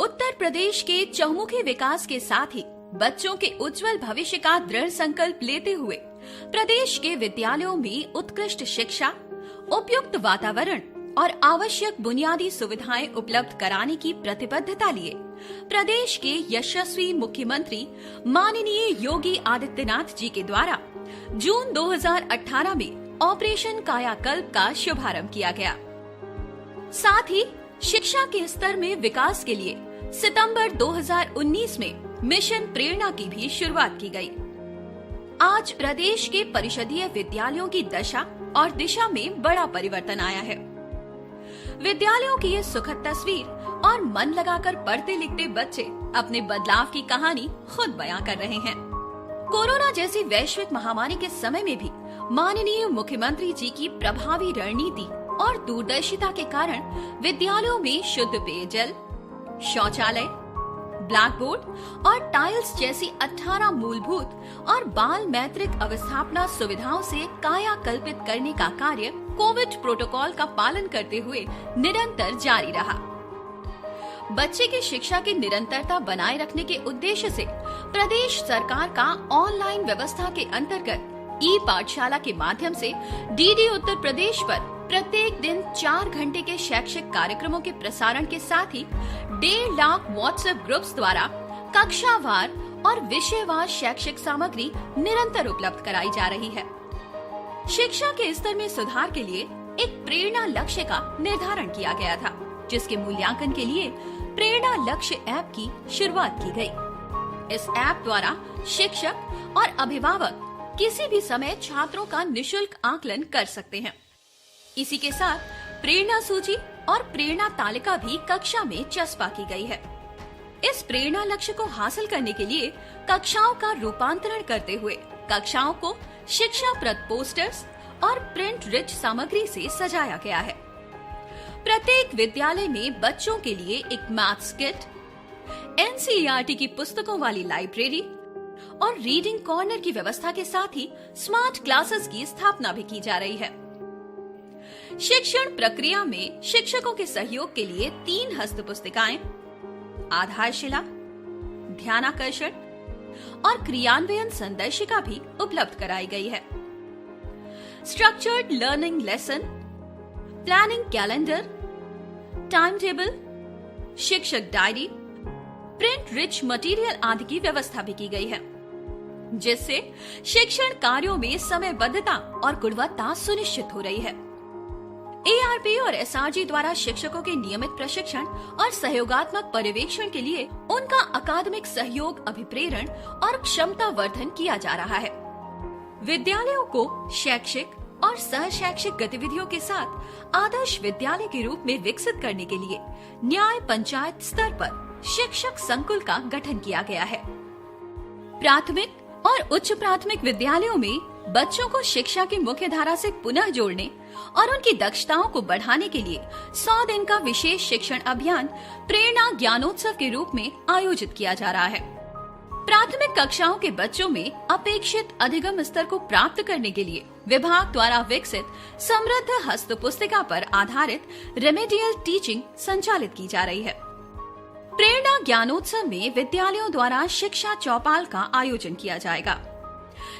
उत्तर प्रदेश के चहुमुखी विकास के साथ ही बच्चों के उज्जवल भविष्य का दृढ़ संकल्प लेते हुए प्रदेश के विद्यालयों में उत्कृष्ट शिक्षा, उपयुक्त वातावरण और आवश्यक बुनियादी सुविधाएं उपलब्ध कराने की प्रतिबद्धता लिए प्रदेश के यशस्वी मुख्यमंत्री माननीय योगी आदित्यनाथ जी के द्वारा जून 2018 में ऑपरेशन कायाकल्प का शुभारंभ किया गया। साथ ही शिक्षा के स्तर में विकास के लिए सितंबर 2019 में मिशन प्रेरणा की भी शुरुआत की गई। आज प्रदेश के परिषदीय विद्यालयों की दशा और दिशा में बड़ा परिवर्तन आया है। विद्यालयों की ये सुखद तस्वीर और मन लगाकर पढ़ते लिखते बच्चे अपने बदलाव की कहानी खुद बयां कर रहे हैं। कोरोना जैसी वैश्विक महामारी के समय में भी माननीय मुख्यमंत्री जी की प्रभावी रणनीति और दूरदर्शिता के कारण विद्यालयों में शुद्ध पेयजल, शौचालय, ब्लैक बोर्ड और टाइल्स जैसी 18 मूलभूत और बाल मैत्रिक अवस्थापना सुविधाओं से काया कल्पित करने का कार्य कोविड प्रोटोकॉल का पालन करते हुए निरंतर जारी रहा। बच्चे की शिक्षा की निरंतरता बनाए रखने के उद्देश्य से प्रदेश सरकार का ऑनलाइन व्यवस्था के अंतर्गत ई पाठशाला के माध्यम से डीडी उत्तर प्रदेश पर प्रत्येक दिन 4 घंटे के शैक्षिक कार्यक्रमों के प्रसारण के साथ ही 1.5 लाख व्हाट्सएप ग्रुप्स द्वारा कक्षावार और विषयवार शैक्षिक सामग्री निरंतर उपलब्ध कराई जा रही है। शिक्षा के स्तर में सुधार के लिए एक प्रेरणा लक्ष्य का निर्धारण किया गया था, जिसके मूल्यांकन के लिए प्रेरणा लक्ष्य ऐप की शुरुआत की गई। इस ऐप द्वारा शिक्षक और अभिभावक किसी भी समय छात्रों का निशुल्क आकलन कर सकते हैं। इसी के साथ प्रेरणा सूची और प्रेरणा तालिका भी कक्षा में चस्पा की गई है। इस प्रेरणा लक्ष्य को हासिल करने के लिए कक्षाओं का रूपांतरण करते हुए कक्षाओं को शिक्षाप्रद पोस्टर्स और प्रिंट रिच सामग्री से सजाया गया है। प्रत्येक विद्यालय में बच्चों के लिए एक मैथ्स किट, एनसीईआरटी की पुस्तकों वाली लाइब्रेरी और रीडिंग कॉर्नर की व्यवस्था के साथ ही स्मार्ट क्लासेस की स्थापना भी की जा रही है। शिक्षण प्रक्रिया में शिक्षकों के सहयोग के लिए 3 हस्त पुस्तिकाएं, आधारशिला, ध्यानाकर्षण और क्रियान्वयन संदर्शिका भी उपलब्ध कराई गई है। Structured learning lesson, planning calendar, time table, शिक्षक डायरी, प्रिंट रिच मटेरियल आदि की व्यवस्था भी की गई है, जिससे शिक्षण कार्यों में समयबद्धता और गुणवत्ता सुनिश्चित हो रही है। एआरपी और एसआरजी द्वारा शिक्षकों के नियमित प्रशिक्षण और सहयोगात्मक पर्यवेक्षण के लिए उनका अकादमिक सहयोग, अभिप्रेरण और क्षमता वर्धन किया जा रहा है। विद्यालयों को शैक्षिक और सह शैक्षिक गतिविधियों के साथ आदर्श विद्यालय के रूप में विकसित करने के लिए न्याय पंचायत स्तर पर शिक्षक संकुल का गठन किया गया है। प्राथमिक और उच्च प्राथमिक विद्यालयों में बच्चों को शिक्षा की मुख्य धारा से पुनः जोड़ने और उनकी दक्षताओं को बढ़ाने के लिए 100 दिन का विशेष शिक्षण अभियान प्रेरणा ज्ञानोत्सव के रूप में आयोजित किया जा रहा है। प्राथमिक कक्षाओं के बच्चों में अपेक्षित अधिगम स्तर को प्राप्त करने के लिए विभाग द्वारा विकसित समृद्ध हस्त पुस्तिका पर आधारित रेमेडियल टीचिंग संचालित की जा रही है। प्रेरणा ज्ञानोत्सव में विद्यालयों द्वारा शिक्षा चौपाल का आयोजन किया जाएगा।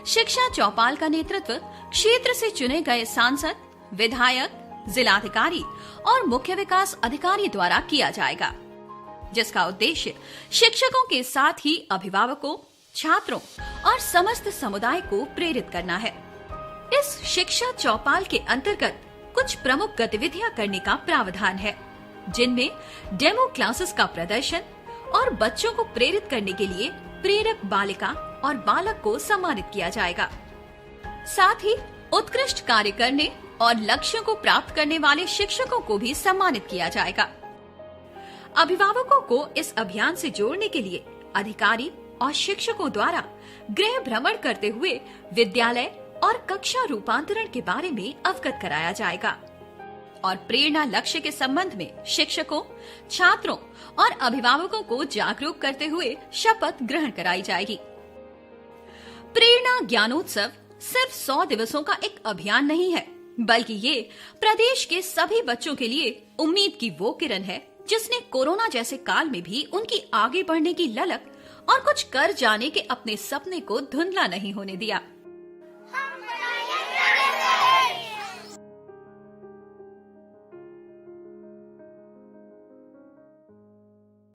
शिक्षा चौपाल का नेतृत्व क्षेत्र से चुने गए सांसद, विधायक, जिलाधिकारी और मुख्य विकास अधिकारी द्वारा किया जाएगा, जिसका उद्देश्य शिक्षकों के साथ ही अभिभावकों, छात्रों और समस्त समुदाय को प्रेरित करना है। इस शिक्षा चौपाल के अंतर्गत कुछ प्रमुख गतिविधियां करने का प्रावधान है, जिनमें डेमो क्लासेस का प्रदर्शन और बच्चों को प्रेरित करने के लिए प्रेरक बालिका और बालक को सम्मानित किया जाएगा। साथ ही उत्कृष्ट कार्य करने और लक्ष्यों को प्राप्त करने वाले शिक्षकों को भी सम्मानित किया जाएगा। अभिभावकों को इस अभियान से जोड़ने के लिए अधिकारी और शिक्षकों द्वारा गृह भ्रमण करते हुए विद्यालय और कक्षा रूपांतरण के बारे में अवगत कराया जाएगा और प्रेरणा लक्ष्य के संबंध में शिक्षकों, छात्रों और अभिभावकों को जागरूक करते हुए शपथ ग्रहण कराई जाएगी। प्रेरणा ज्ञानोत्सव सिर्फ 100 दिवसों का एक अभियान नहीं है, बल्कि ये प्रदेश के सभी बच्चों के लिए उम्मीद की वो किरण है जिसने कोरोना जैसे काल में भी उनकी आगे बढ़ने की ललक और कुछ कर जाने के अपने सपने को धुंधला नहीं होने दिया।